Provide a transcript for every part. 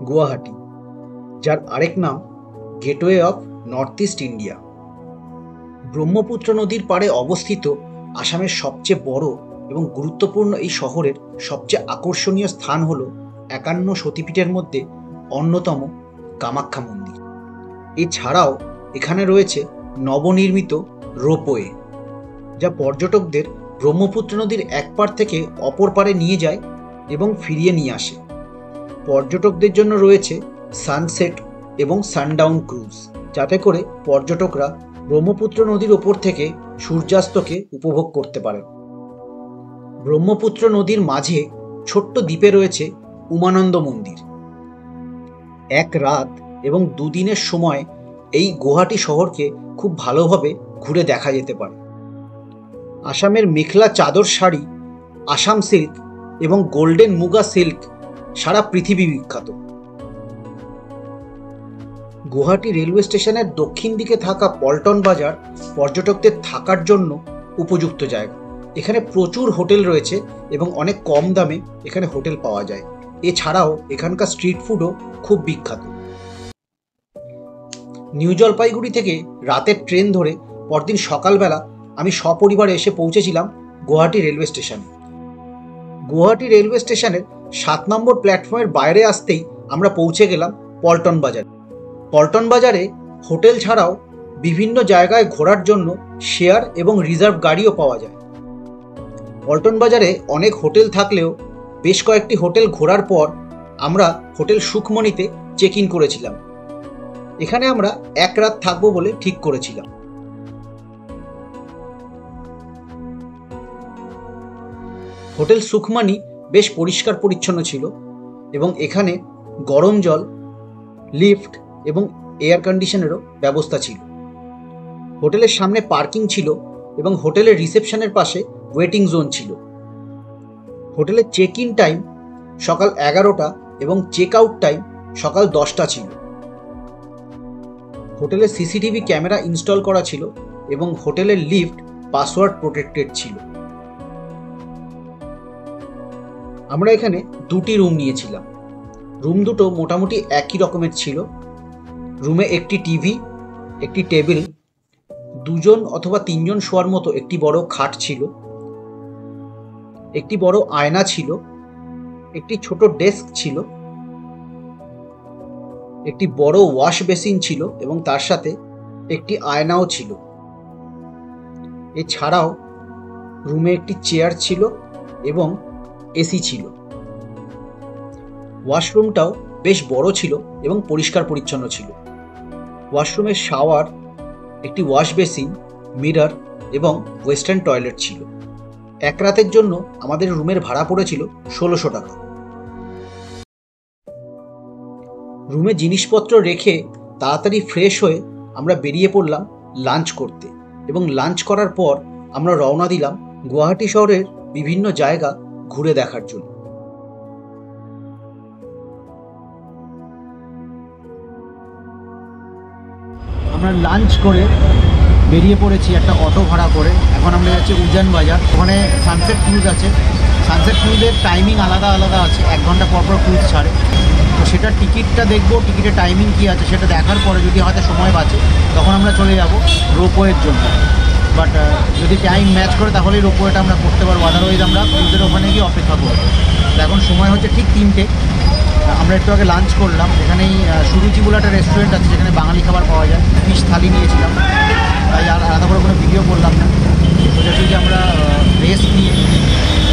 গুয়াহাটি, যার আরেক নাম gateway of north east India. Brahmaputra নদীর পাড়ে অবস্থিত আসামের সবচেয়ে বড় এবং গুরুত্বপূর্ণ এই শহরের সবচেয়ে আকর্ষণীয় স্থান হল 51 সতীপীঠের মধ্যে অন্যতম কামাখ্যা মন্দির। এছাড়াও এখানে রয়েছে নবনির্মিত রোপওয়ে, যা পর্যটকদের ব্রহ্মপুত্র নদীর এক পার থেকে অপর পারে নিয়ে যায় এবং ফিরিয়ে নিয়ে আসে। পর্যটকদের জন্য রয়েছে সানসেট এবং সানডাউন ক্রুজ, যাতে করে পর্যটকরা ব্রহ্মপুত্র নদীর ওপর থেকে সূর্যাস্তকে উপভোগ করতে পারেন। ব্রহ্মপুত্র নদীর মাঝে ছোট্ট দ্বীপে রয়েছে উমানন্দ মন্দির। এক রাত এবং দুদিনের সময় এই গুয়াহাটি শহরকে খুব ভালোভাবে ঘুরে দেখা যেতে পারে। আসামের মেখলা চাদর শাড়ি, আসাম সিল্ক এবং গোল্ডেন মুগা সিল্ক সারা পৃথিবী বিখ্যাত। গুয়াহাটি রেলওয়ে স্টেশনের দক্ষিণ দিকে থাকা পল্টন বাজার পর্যটকদের থাকার জন্য উপযুক্ত জায়গা। এখানে প্রচুর হোটেল রয়েছে এবং অনেক কম দামে এখানে হোটেল পাওয়া যায়। এছাড়াও এখানকার স্ট্রিট ফুডও খুব বিখ্যাত। নিউ জলপাইগুড়ি থেকে রাতের ট্রেন ধরে পরদিন সকালবেলা আমি সপরিবারে এসে পৌঁছেছিলাম গুয়াহাটি রেলওয়ে স্টেশনে। গুয়াহাটি রেলওয়ে স্টেশনের 7 নম্বর প্ল্যাটফর্মের বাইরে আসতেই আমরা পৌঁছে গেলাম পল্টন বাজারে। পল্টন বাজারে হোটেল ছাড়াও বিভিন্ন জায়গায় ঘোরার জন্য শেয়ার এবং রিজার্ভ গাড়িও পাওয়া যায়। পল্টন বাজারে অনেক হোটেল থাকলেও বেশ কয়েকটি হোটেল ঘোরার পর আমরা হোটেল সুখমণিতে চেক ইন করেছিলাম। এখানে আমরা এক রাত থাকবো বলে ঠিক করেছিলাম। হোটেল সুখমণি বেশ পরিষ্কার পরিচ্ছন্ন ছিল এবং এখানে গরম জল, লিফট এবং এয়ার কন্ডিশনেরও ব্যবস্থা ছিল। হোটেলের সামনে পার্কিং ছিল এবং হোটেলের রিসেপশনের পাশে ওয়েটিং জোন ছিল। হোটেলের চেক ইন টাইম সকাল 11টা এবং চেক আউট টাইম সকাল 10টা ছিল। হোটেলে সিসিটিভি ক্যামেরা ইনস্টল করা ছিল এবং হোটেলের লিফট পাসওয়ার্ড প্রোটেক্টেড ছিল। আমরা এখানে 2টি রুম নিয়েছিলাম। রুম দুটো মোটামুটি একই রকমের ছিল। রুমে একটি টিভি, একটি টেবিল, 2 জন অথবা 3 জন শোয়ার মতো একটি বড় খাট ছিল, একটি বড় আয়না ছিল, একটি ছোট ডেস্ক ছিল, একটি বড় ওয়াশ বেসিন ছিল এবং তার সাথে একটি আয়নাও ছিল। এছাড়াও রুমে একটি চেয়ার ছিল এবং এসি ছিল। ওয়াশরুমটাও বেশ বড় ছিল এবং পরিষ্কার পরিচ্ছন্ন ছিল। ওয়াশরুমের শাওয়ার, একটি ওয়াশ বেসিন, মিরর এবং ওয়েস্টার্ন টয়লেট ছিল। এক রাতের জন্য আমাদের রুমের ভাড়া পড়েছিল 1600 টাকা। রুমে জিনিসপত্র রেখে তাড়াতাড়ি ফ্রেশ হয়ে আমরা বেরিয়ে পড়লাম লাঞ্চ করতে এবং লাঞ্চ করার পর আমরা রওনা দিলাম গুয়াহাটি শহরের বিভিন্ন জায়গা ঘুরে দেখার জন্য। আমরা লাঞ্চ করে বেরিয়ে পড়েছি একটা অটো ভাড়া করে। এখন আমরা যাচ্ছি উজান বাজার। ওখানে সানসেট ক্রুজ আছে। সানসেট ক্রুজের টাইমিং আলাদা আলাদা আছে, 1 ঘন্টা পর পর ক্রুজ ছাড়ে। তো সেটার টিকিটটা দেখবো, টিকিটের টাইমিং কী আছে সেটা দেখার পরে যদি হয়তো সময় বাঁচে তখন আমরা চলে যাব রোপওয়ের জন্য। বাট যদি টাইম ম্যাচ করে তাহলেই রোপওয়েটা আমরা করতে পারবো, আদারওয়াইজ আমরা ক্রুজের ওখানে গিয়ে অপেক্ষা করবো। এখন সময় হচ্ছে ঠিক 3টে। আমরা একটু আগে লাঞ্চ করলাম। এখানেই সুরুচি বলে একটা রেস্টুরেন্ট আছে যেখানে বাঙালি খাবার পাওয়া যায়। ফিশ থালি নিয়েছিলাম, তাই আর আলাদা করে কোনো ভিডিও করলাম না। সোজাসুজি আমরা রেস্ট নিয়ে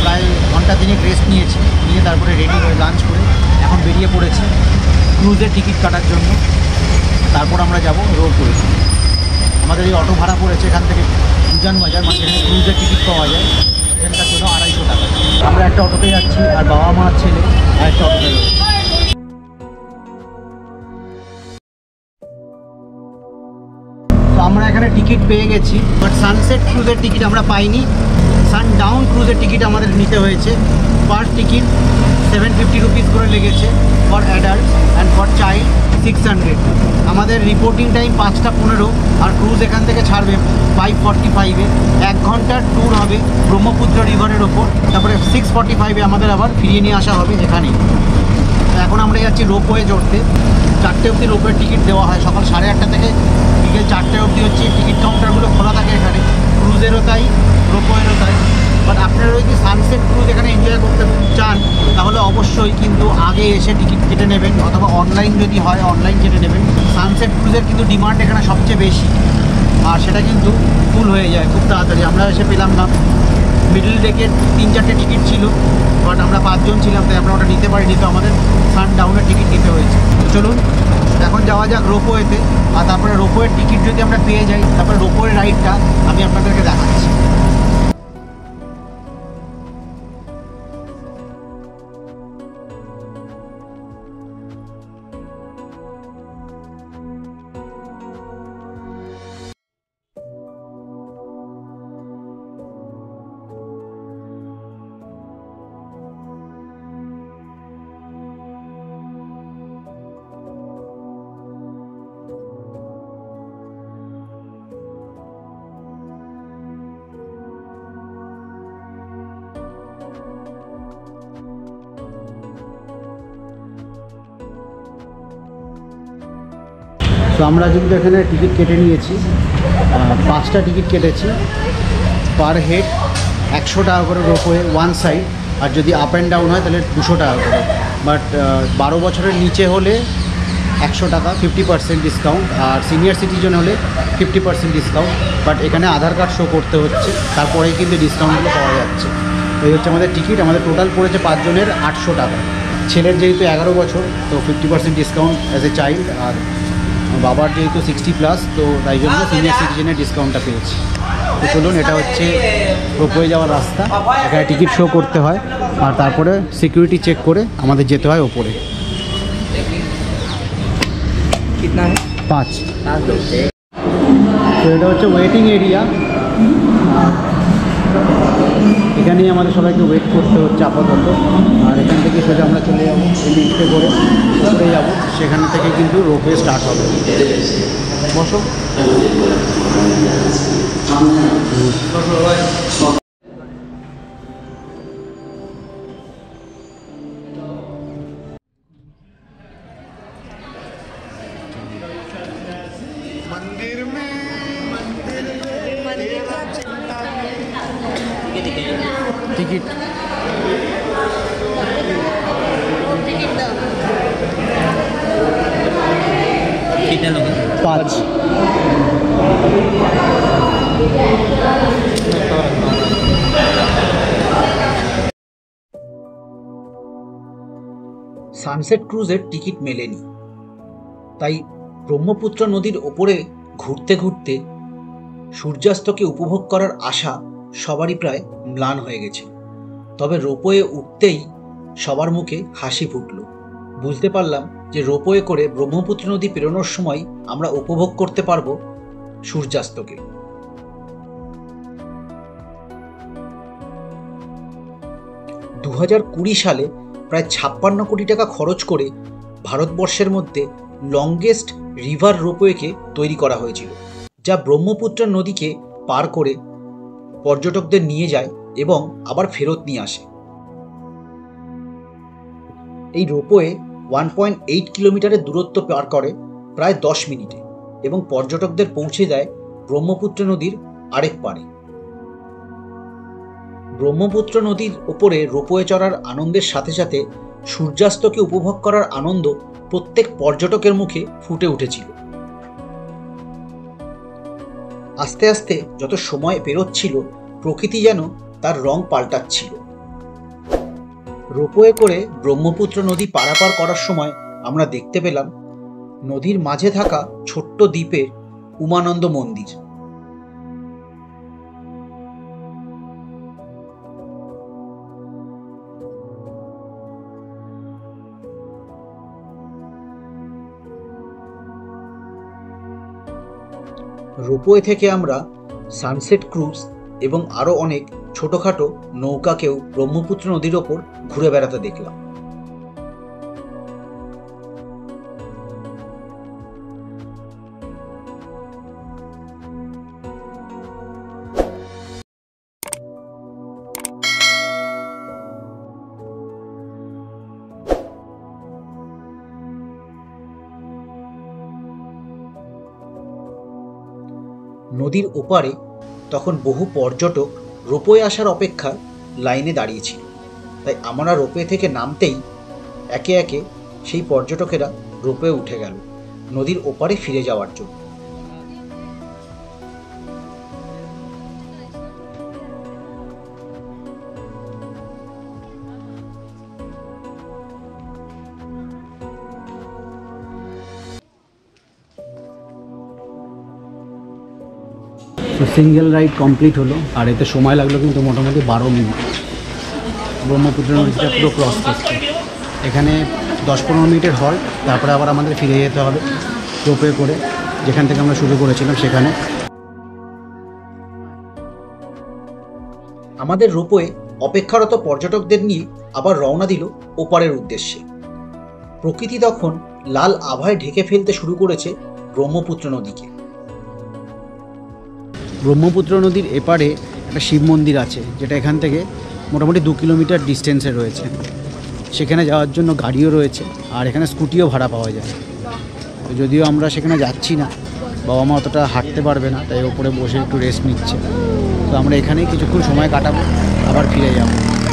প্রায় ঘন্টা 3 রেস্ট নিয়েছি, নিয়ে তারপরে রেডি হয়ে লাঞ্চ করে এখন বেরিয়ে পড়েছি ক্রুজের টিকিট কাটার জন্য। তারপর আমরা যাব রোপওয়ে। আমাদের এই অটো ভাড়া পড়েছে এখান থেকে উজান বাজার, মানে যেখানে ক্রুজের টিকিট পাওয়া যায়, এখানকার জন্য 250 টাকা। আমরা একটা অটোতে যাচ্ছি আর বাবা মা ছেলে আর একটা অটোতে রয়েছে। তো আমরা এখানে টিকিট পেয়ে গেছি, বাট সানসেট ক্রুজের টিকিট আমরা পাইনি। সানডাউন ক্রুজের টিকিট আমাদের নিতে হয়েছে। পার টিকিট 750 রুপিস করে লেগেছে for adult and for child 600। আমাদের রিপোর্টিং টাইম 5টা 15 আর ক্রুজ এখান থেকে ছাড়বে 5:45-এ। 1 ঘন্টার ট্যুর হবে ব্রহ্মপুত্র রিভারের ওপর। তারপরে 6:45-এ আমাদের আবার ফিরিয়ে নিয়ে আসা হবে এখানে। তো এখন আমরা যাচ্ছি রোপওয়ে চড়তে। 4টে অবধি রোপওয়ের টিকিট দেওয়া হয়, সকাল 8:30 থেকে বিকেল 4টে অবধি হচ্ছে টিকিট কাউন্টারগুলো খোলা থাকে এখানে। ক্রুজেরও তাই, রোপওয়েরও তাই। বাট আপনারা যদি সানসেট ক্রুজ এখানে এনজয় করতে চান তাহলে অবশ্যই কিন্তু আগে এসে টিকিট কেটে নেবেন, অথবা অনলাইন যদি হয় অনলাইন কেটে নেবেন। সানসেট ক্রুজের কিন্তু ডিমান্ড এখানে সবচেয়ে বেশি, আর সেটা কিন্তু ফুল হয়ে যায় খুব তাড়াতাড়ি। আমরা এসে পেলাম না, মিডল ডেকের 3-4টে টিকিট ছিল, বাট আমরা 5 জন ছিলাম তাই আমরা ওটা নিতে পারিনি, তো আমাদের সানডাউনের টিকিট নিতে হয়েছে। চলুন এখন যাওয়া যাক রোপওয়েতে, আর তারপরে রোপওয়ের টিকিট যদি আমরা পেয়ে যাই তারপরে রোপওয়ের রাইডটা আমি আপনাদেরকে দেখাচ্ছি। তো আমরা কিন্তু এখানে টিকিট কেটে নিয়েছি, 5টা টিকিট কেটেছি। পার হেড 100 টাকা করে রোপওয়ে ওয়ান সাইড, আর যদি আপ অ্যান্ড ডাউন হয় তাহলে 200 টাকা করে। বাট 12 বছরের নিচে হলে 100 টাকা, 50% ডিসকাউন্ট, আর সিনিয়র সিটিজেন হলে 50% ডিসকাউন্ট। বাট এখানে আধার কার্ড শো করতে হচ্ছে, তারপরেই কিন্তু ডিসকাউন্টগুলো পাওয়া যাচ্ছে। এই হচ্ছে আমাদের টিকিট। আমাদের টোটাল পড়েছে 5 জনের 800 টাকা। ছেলের যেহেতু 11 বছর তো 50% ডিসকাউন্ট অ্যাজ এ চাইল্ড, আর বাবার যেহেতু 60+ তো তাই জন্য সিনিয়র সিটিজেনের ডিসকাউন্টটা পেয়েছি। তো চলুন, এটা হচ্ছে রোপওয়ে যাওয়ার রাস্তা। এখানে টিকিট শো করতে হয়, আর তারপরে সিকিউরিটি চেক করে আমাদের যেতে হয় ওপরে। 5। তো এটা হচ্ছে ওয়েটিং এরিয়া, এখানেই আমাদের সবাইকে ওয়েট করতে হচ্ছে আপাতত। আর এখান থেকে সোজা আমরা চলে যাবো এই লিফটে করে উপরে যাবো, সেখান থেকে কিন্তু রোপওয়ে স্টার্ট হবে। বসো। টিকিট 5। সানসেট ক্রুজের টিকিট মেলেনি, তাই ব্রহ্মপুত্র নদীর ওপরে ঘুরতে ঘুরতে সূর্যাস্তকে উপভোগ করার আশা সবারই প্রায় ম্লান হয়ে গেছে। তবে রোপওয়ে উঠতেই সবার মুখে হাসি ফুটল। বুঝতে পারলাম যে রোপওয়ে করে ব্রহ্মপুত্র নদী পেরোনোর সময় আমরা উপভোগ করতে পারবো সূর্যাস্তকে। 2020 সালে প্রায় 56 কোটি টাকা খরচ করে ভারতবর্ষের মধ্যে লংগেস্ট রিভার রোপওয়েকে তৈরি করা হয়েছিল, যা ব্রহ্মপুত্র নদীকে পার করে পর্যটকদের নিয়ে যায় এবং আবার ফেরত নিয়ে আসে। এই রোপওয়ে 1.8 কিলোমিটারের দূরত্ব পার করে প্রায় 10 মিনিটে এবং পর্যটকদের পৌঁছে দেয় ব্রহ্মপুত্র নদীর আরেক পারে। ব্রহ্মপুত্র নদীর ওপরে রোপওয়ে চড়ার আনন্দের সাথে সাথে সূর্যাস্তকে উপভোগ করার আনন্দ প্রত্যেক পর্যটকের মুখে ফুটে উঠেছিল। আস্তে আস্তে যত সময় পেরোচ্ছিল প্রকৃতি যেন তার রং পাল্টাচ্ছিল। রোপওয়ে করে ব্রহ্মপুত্র নদী পারাপার করার সময় আমরা দেখতে পেলাম নদীর মাঝে থাকা ছোট্ট দ্বীপে উমানন্দ মন্দির। রোপওয়ে থেকে আমরা সানসেট ক্রুজ এবং আরও অনেক ছোটোখাটো নৌকাকেও ব্রহ্মপুত্র নদীর ওপর ঘুরে বেড়াতে দেখলাম। নদীর ওপারে তখন বহু পর্যটক রোপওয়ে আসার অপেক্ষায় লাইনে দাঁড়িয়েছিল। তাই আমরা রোপওয়ে থেকে নামতেই একে একে সেই পর্যটকেরা রোপওয়ে উঠে গেল নদীর ওপারে ফিরে যাওয়ার জন্য। তো সিঙ্গেল রাইড কমপ্লিট হলো, আর এতে সময় লাগলো কিন্তু মোটামুটি 12 মিনিট। ব্রহ্মপুত্র নদীটা পুরো ক্রস করছে। এখানে 10-15 মিনিটের হল্ট, তারপরে আবার আমাদের ফিরে যেতে হবে রোপওয়ে করে, যেখান থেকে আমরা শুরু করেছিলাম সেখানে। আমাদের রোপওয়ে অপেক্ষারত পর্যটকদের নিয়ে আবার রওনা দিল ওপারের উদ্দেশ্যে। প্রকৃতি তখন লাল আভায় ঢেকে ফেলতে শুরু করেছে ব্রহ্মপুত্র নদীকে। ব্রহ্মপুত্র নদীর এপারে একটা শিব মন্দির আছে, যেটা এখান থেকে মোটামুটি 2 কিলোমিটার ডিস্টেন্সে রয়েছে। সেখানে যাওয়ার জন্য গাড়িও রয়েছে, আর এখানে স্কুটিও ভাড়া পাওয়া যায়। তো যদিও আমরা সেখানে যাচ্ছি না, বাবা মা অতটা হাঁটতে পারবে না, তাই ওপরে বসে একটু রেস্ট নিচ্ছে। তো আমরা এখানেই কিছুক্ষণ সময় কাটাবো, আবার ফিরে যাব।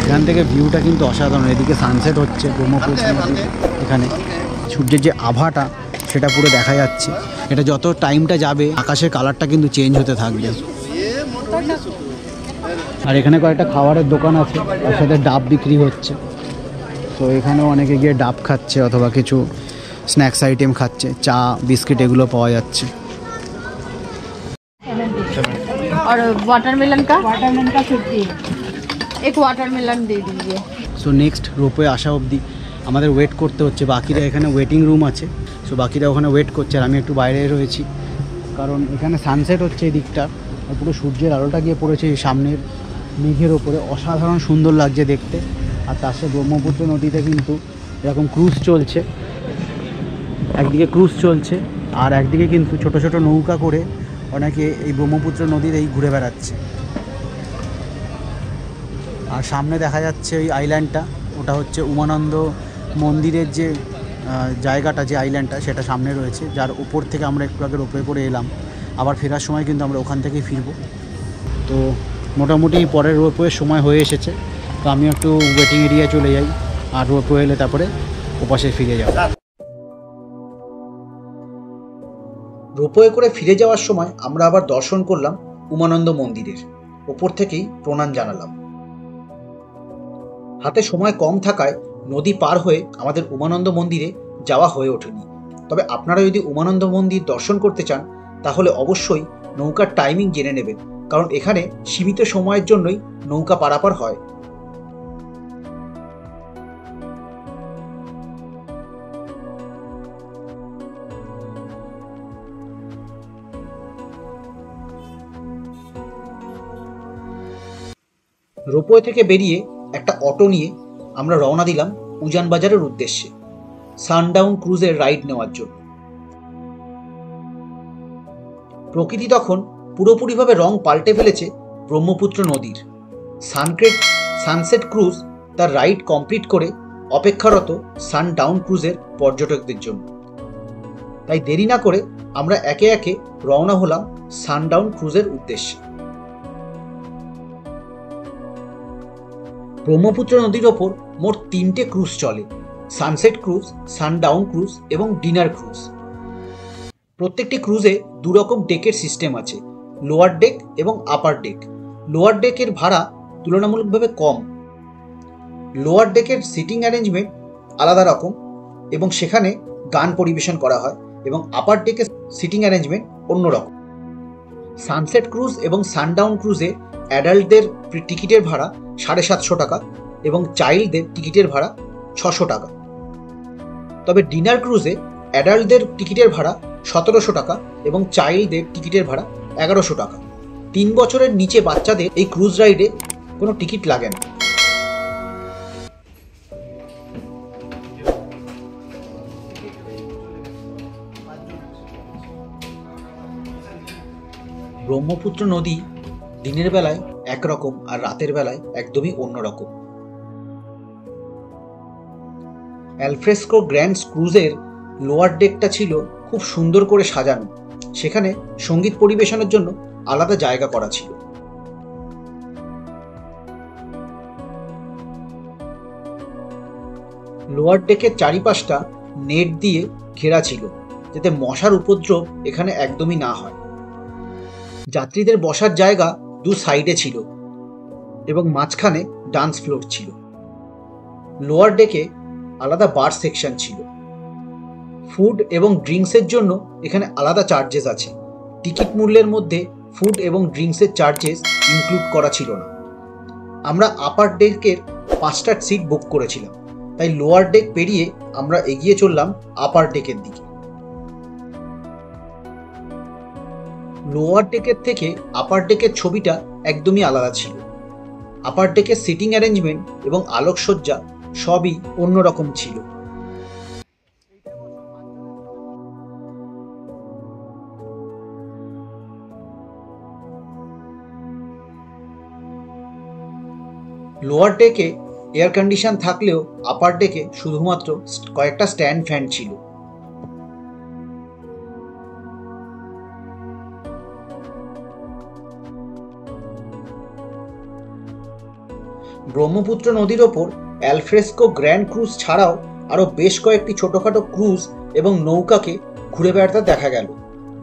এখান থেকে ভিউটা কিন্তু অসাধারণ। এদিকে সানসেট হচ্ছে ব্রহ্মপুত্র নদীর, এখানে সূর্যের যে আভাটা সেটা পুরো দেখা যাচ্ছে। এটা যত টাইমটা যাবে আকাশের কালারটা কিন্তু চেঞ্জ হতে থাকবে। আর এখানে কয়েকটা খাবারের দোকান আছে, তার সাথে ডাব বিক্রি হচ্ছে। তো এখানেও অনেকে গিয়ে ডাব খাচ্ছে অথবা কিছু স্ন্যাক্স আইটেম খাচ্ছে, চা বিস্কিট এগুলো পাওয়া যাচ্ছে। और वाटरमेलन का 50 एक वाटरमेलन दे दीजिए। সো নেক্সট রোপওয়ে আসা অবধি আমাদের ওয়েট করতে হচ্ছে। বাকিরা এখানে ওয়েটিং রুম আছে, সো বাকিরা ওখানে ওয়েট করছে, আর আমি একটু বাইরে রয়েছি, কারণ এখানে সানসেট হচ্ছে এই দিকটা, আর পুরো সূর্যের আলোটা গিয়ে পড়েছে এই সামনের মেঘের ওপরে। অসাধারণ সুন্দর লাগছে দেখতে। আর তার সাথে ব্রহ্মপুত্র নদীতে কিন্তু এরকম ক্রুজ চলছে, একদিকে ক্রুজ চলছে আর একদিকে কিন্তু ছোট ছোট নৌকা করে অনেকে এই ব্রহ্মপুত্র নদীতেই ঘুরে বেড়াচ্ছে। আর সামনে দেখা যাচ্ছে ওই আইল্যান্ডটা, ওটা হচ্ছে উমানন্দ মন্দিরের যে জায়গাটা, যে আইল্যান্ডটা সেটা সামনে রয়েছে, যার উপর থেকে আমরা একটু আগে রোপওয়ে করে এলাম। আবার ফেরার সময় কিন্তু আমরা ওখান থেকেই ফিরবো। তো মোটামুটি পরের রোপওয়ের সময় হয়ে এসেছে, তো আমি একটু ওয়েটিং এরিয়ায় চলে যাই, আর রোপওয়ে এলে তারপরে ওপাশে ফিরে যাব। রোপওয়ে করে ফিরে যাওয়ার সময় আমরা আবার দর্শন করলাম উমানন্দ মন্দিরের, ওপর থেকেই প্রণাম জানালাম। হাতে সময় কম থাকায় নদী পার হয়ে আমাদের উমানন্দ মন্দিরে যাওয়া হয়ে ওঠেনি। তবে আপনারা যদি উমানন্দ মন্দির দর্শন করতে চান তাহলে অবশ্যই নৌকার টাইমিং জেনে নেবেন, কারণ এখানে সীমিত সময়ের জন্যই নৌকা পারাপার হয়। রোপওয়ে থেকে বেরিয়ে একটা অটো নিয়ে আমরা রওনা দিলাম উজানবাজারের উদ্দেশ্যে সানডাউন ক্রুজের রাইড নেওয়ার জন্য। প্রকৃতি তখন পুরোপুরিভাবে রং পাল্টে ফেলেছে ব্রহ্মপুত্র নদীর। সানসেট ক্রুজ তার রাইড কমপ্লিট করে অপেক্ষারত সানডাউন ক্রুজের পর্যটকদের জন্য। তাই দেরি না করে আমরা একে একে রওনা হলাম সানডাউন ক্রুজের উদ্দেশ্যে। ব্রহ্মপুত্র নদীর ওপর মোট 3টে ক্রুজ চলে: সানসেট ক্রুজ, সানডাউন ক্রুজ এবং ডিনার ক্রুজ। প্রত্যেকটি ক্রুজে 2 রকম ডেকের সিস্টেম আছে, লোয়ার ডেক এবং আপার ডেক। লোয়ার ডেকের ভাড়া তুলনামূলকভাবে কম। লোয়ার ডেকের সিটিং অ্যারেঞ্জমেন্ট আলাদা রকম এবং সেখানে গান পরিবেশন করা হয়, এবং আপার ডেকের সিটিং অ্যারেঞ্জমেন্ট অন্যরকম। সানসেট ক্রুজ এবং সানডাউন ক্রুজে অ্যাডাল্টদের টিকিটের ভাড়া 750 টাকা এবং চাইল্ডদের টিকিটের ভাড়া 600 টাকা। তবে ডিনার ক্রুজে অ্যাডাল্টদের টিকিটের ভাড়া 1700 টাকা এবং চাইল্ডদের টিকিটের ভাড়া 1100 টাকা। 3 বছরের নিচে বাচ্চাদের এই ক্রুজ রাইডে কোনো টিকিট লাগে না। ব্রহ্মপুত্র নদী দিনের বেলায় একরকম আর রাতের বেলায় একদমই অন্যরকম। অ্যালফ্রেস্কো গ্র্যান্ড ক্রুজের লোয়ার ডেকটা ছিল খুব সুন্দর করে সাজানো। সেখানে সঙ্গীত পরিবেশনের জন্য আলাদা জায়গা করা ছিল। লোয়ার ডেকের চারিপাশটা নেট দিয়ে ঘেরা ছিল, যাতে মশার উপদ্রব এখানে একদমই না হয়। যাত্রীদের বসার জায়গা দু সাইডে ছিল এবং মাঝখানে ডান্স ফ্লোর ছিল। লোয়ার ডেকে আলাদা বার সেকশন ছিল। ফুড এবং ড্রিঙ্কসের জন্য এখানে আলাদা চার্জেস আছে। টিকিট মূল্যের মধ্যে ফুড এবং ড্রিঙ্কসের চার্জেস ইনক্লুড করা ছিল না। আমরা আপার ডেকের 5টা সিট বুক করেছিলাম, তাই লোয়ার ডেক পেরিয়ে আমরা এগিয়ে চললাম আপার ডেকের দিকে। লোয়ার ডেকের থেকে আপার ডেকের ছবিটা একদমই আলাদা ছিল। আপার ডেকের সিটিং অ্যারেঞ্জমেন্ট এবং আলোকসজ্জা সবই অন্যরকম ছিল। লোয়ার ডেকে এয়ার কন্ডিশন থাকলেও আপার ডেকে শুধুমাত্র কয়েকটা স্ট্যান্ড ফ্যান ছিল। ব্রহ্মপুত্র নদীর ওপর অ্যালফ্রেস্কো গ্র্যান্ড ক্রুজ ছাড়াও আরও বেশ কয়েকটি ছোটোখাটো ক্রুজ এবং নৌকাকে ঘুরে বেড়াতে দেখা গেল,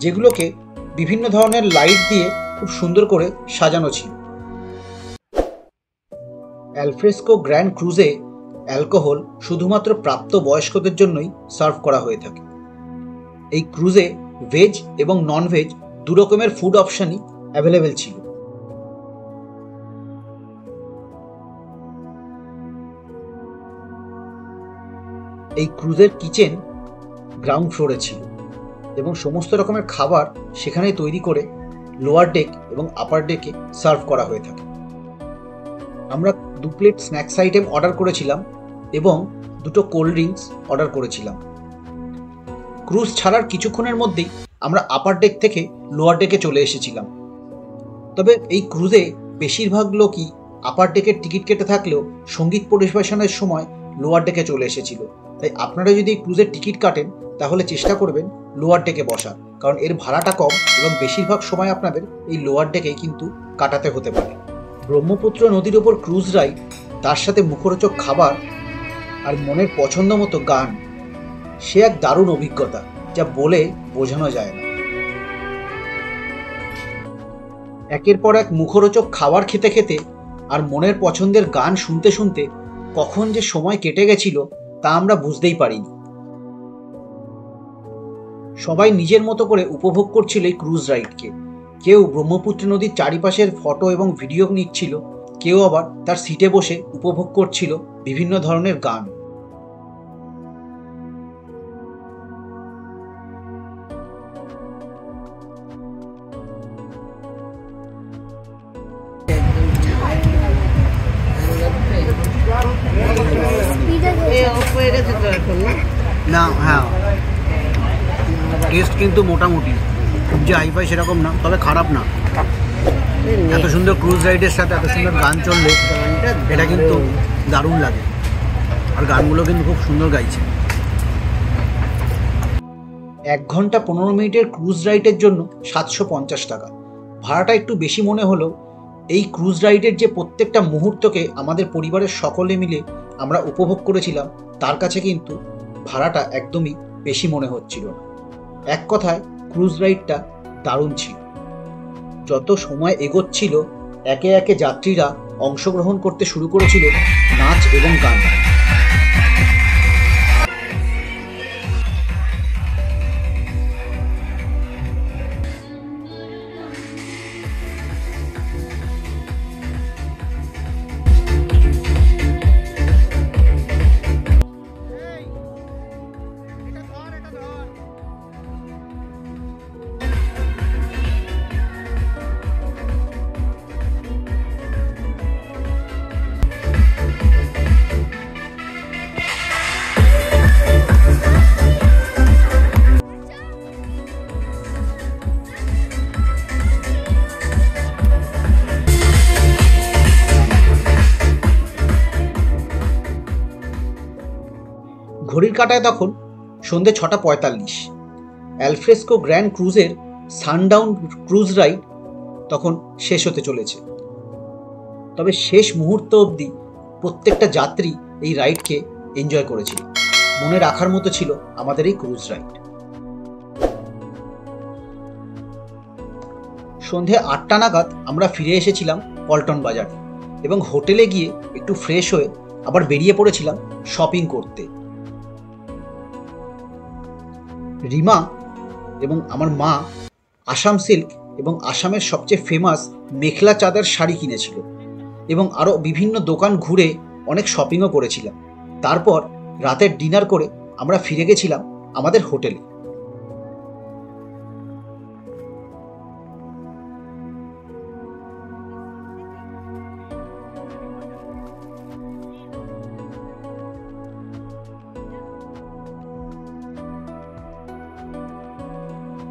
যেগুলোকে বিভিন্ন ধরনের লাইট দিয়ে খুব সুন্দর করে সাজানো ছিল। অ্যালফ্রেস্কো গ্র্যান্ড ক্রুজে অ্যালকোহল শুধুমাত্র প্রাপ্ত বয়স্কদের জন্যই সার্ভ করা হয়ে থাকে। এই ক্রুজে ভেজ এবং নন ভেজ দু রকমের ফুড অপশনই অ্যাভেলেবেল ছিল। এই ক্রুজের কিচেন গ্রাউন্ড ফ্লোরে ছিল এবং সমস্ত রকমের খাবার সেখানেই তৈরি করে লোয়ার ডেক এবং আপার ডেকে সার্ভ করা হয়ে থাকে। আমরা 2 প্লেট স্ন্যাক্স আইটেম অর্ডার করেছিলাম এবং 2টো কোল্ড ড্রিঙ্কস অর্ডার করেছিলাম। ক্রুজ ছাড়ার কিছুক্ষণের মধ্যেই আমরা আপার ডেক থেকে লোয়ার ডেকে চলে এসেছিলাম। তবে এই ক্রুজে বেশিরভাগ লোকই আপার ডেকের টিকিট কেটে থাকলেও সঙ্গীত পরিবেশনের সময় লোয়ার ডেকে চলে এসেছিল। তাই আপনারা যদি এই ক্রুজের টিকিট কাটেন তাহলে চেষ্টা করবেন লোয়ার ডেকে বসার, কারণ এর ভাড়াটা কম এবং বেশিরভাগ সময় আপনাদের এই লোয়ার ডেকেই কিন্তু কাটাতে হতে পারে। ব্রহ্মপুত্র নদীর ওপর ক্রুজ রাইড, তার সাথে মুখরোচক খাবার আর মনের পছন্দ মতো গান, সে এক দারুণ অভিজ্ঞতা যা বলে বোঝানো যায় না। একের পর এক মুখরোচক খাবার খেতে খেতে আর মনের পছন্দের গান শুনতে শুনতে কখন যে সময় কেটে গেছিল তা আমরা বুঝতেই পারিনি। সবাই নিজের মতো করে উপভোগ করছিল এই ক্রুজ রাইডকে। কেউ ব্রহ্মপুত্র নদীর চারিপাশের ফটো এবং ভিডিও নিচ্ছিল, কেউ আবার তার সিটে বসে উপভোগ করছিল বিভিন্ন ধরনের গান। না, হ্যাঁ, টেস্ট কিন্তু মোটামুটি, খুব যে হাইফাই সেরকম না, তবে খারাপ না। এত সুন্দর ক্রুজ রাইডের সাথে এত সুন্দর গান চললে এটা কিন্তু দারুণ লাগে, আর গানগুলো কিন্তু খুব সুন্দর গাইছে। 1 ঘন্টা 15 মিনিটের ক্রুজ রাইডের জন্য 750 টাকা। ভাড়াটা একটু বেশি মনে হলেও এই ক্রুজ রাইডের যে প্রত্যেকটা মুহূর্তকে আমাদের পরিবারের সকলে মিলে আমরা উপভোগ করেছিলাম, তার কাছে কিন্তু ভাড়াটা একদমই বেশি মনে হচ্ছিল না। এক কথায় ক্রুজ রাইডটা দারুণ ছিল। যত সময় এগোচ্ছিল একে একে যাত্রীরা অংশগ্রহণ করতে শুরু করেছিল নাচ এবং গান। ঘড়ির কাঁটায় তখন সন্ধ্যে 6:45। অ্যালফ্রেস্কো গ্র্যান্ড ক্রুজের সানডাউন ক্রুজ রাইড তখন শেষ হতে চলেছে। তবে শেষ মুহূর্ত অবধি প্রত্যেকটা যাত্রী এই রাইডকে এনজয় করেছিল। মনে রাখার মতো ছিল আমাদের এই ক্রুজ রাইড। সন্ধে 8টা নাগাদ আমরা ফিরে এসেছিলাম পল্টন বাজারে এবং হোটেলে গিয়ে একটু ফ্রেশ হয়ে আবার বেরিয়ে পড়েছিলাম শপিং করতে। রিমা এবং আমার মা আসাম সিল্ক এবং আসামের সবচেয়ে ফেমাস মেখলা চাদর শাড়ি কিনেছিল এবং আরও বিভিন্ন দোকান ঘুরে অনেক শপিংও করেছিলাম। তারপর রাতের ডিনার করে আমরা ফিরে গেছিলাম আমাদের হোটেলে।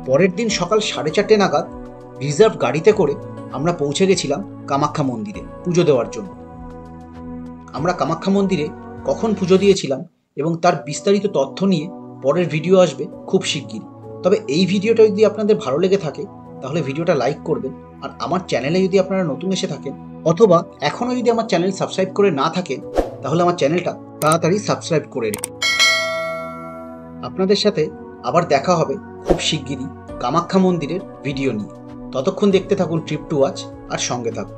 পরের দিন সকাল 4:30 নাগাদ রিজার্ভ গাড়িতে করে আমরা পৌঁছে গেছিলাম কামাখ্যা মন্দিরে পুজো দেওয়ার জন্য। আমরা কামাখ্যা মন্দিরে কখন পুজো দিয়েছিলাম এবং তার বিস্তারিত তথ্য নিয়ে পরের ভিডিও আসবে খুব শিগগিরই। তবে এই ভিডিওটা যদি আপনাদের ভালো লেগে থাকে তাহলে ভিডিওটা লাইক করবেন, আর আমার চ্যানেলে যদি আপনারা নতুন এসে থাকেন অথবা এখনও যদি আমার চ্যানেল সাবস্ক্রাইব করে না থাকেন তাহলে আমার চ্যানেলটা তাড়াতাড়ি সাবস্ক্রাইব করে নিন। আপনাদের সাথে আবার দেখা হবে খুব শিগগিরই কামাখ্যা মন্দিরের ভিডিও নিয়ে। ততক্ষণ দেখতে থাকুন ট্রিপ টু ওয়াচ আর সঙ্গে থাকুন।